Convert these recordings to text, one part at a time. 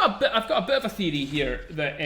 I've got a bit of a theory here that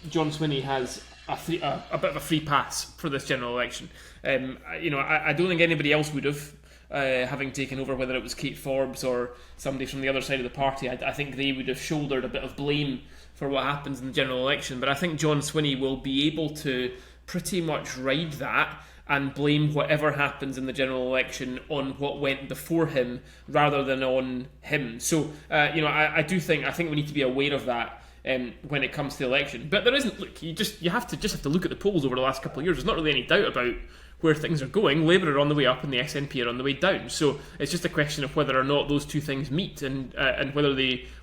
John Swinney has a bit of a free pass for this general election. I don't think anybody else would have, having taken over, whether it was Kate Forbes or somebody from the other side of the party. I think they would have shouldered a bit of blame for what happens in the general election. But I think John Swinney will be able to pretty much ride that and blame whatever happens in the general election on what went before him rather than on him. So, I think we need to be aware of that when it comes to the election. But there isn't. Look, you have to look at the polls over the last couple of years. There's not really any doubt about where things are going. Labour are on the way up and the SNP are on the way down. So it's just a question of whether or not those two things meet, and whether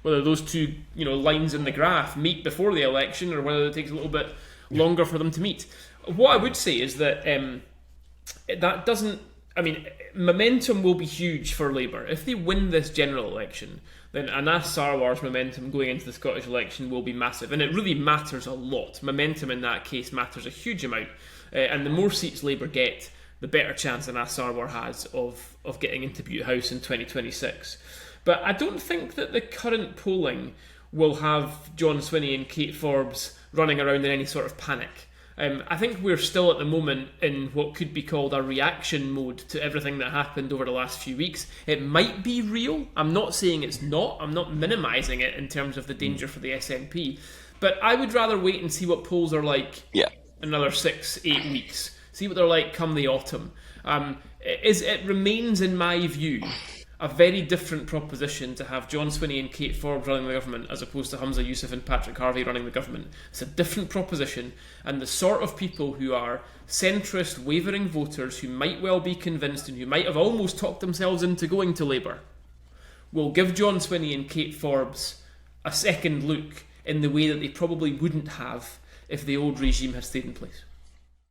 those two lines in the graph meet before the election, or whether it takes a little bit longer for them to meet. What I would say is that that doesn't. I mean, momentum will be huge for Labour. If they win this general election, then Anas Sarwar's momentum going into the Scottish election will be massive. And it really matters a lot. Momentum in that case matters a huge amount. And the more seats Labour get, the better chance Anas Sarwar has of getting into Butte House in 2026. But I don't think that the current polling will have John Swinney and Kate Forbes running around in any sort of panic. I think we're still at the moment in what could be called a reaction mode to everything that happened over the last few weeks. It might be real. I'm not saying it's not. I'm not minimising it in terms of the danger for the SNP. But I would rather wait and see what polls are like another 6-8 weeks. See what they're like come the autumn. It remains, in my view, a very different proposition to have John Swinney and Kate Forbes running the government as opposed to Humza Yousaf and Patrick Harvey running the government. It's a different proposition, and the sort of people who are centrist, wavering voters who might well be convinced and who might have almost talked themselves into going to Labour will give John Swinney and Kate Forbes a second look in the way that they probably wouldn't have if the old regime had stayed in place.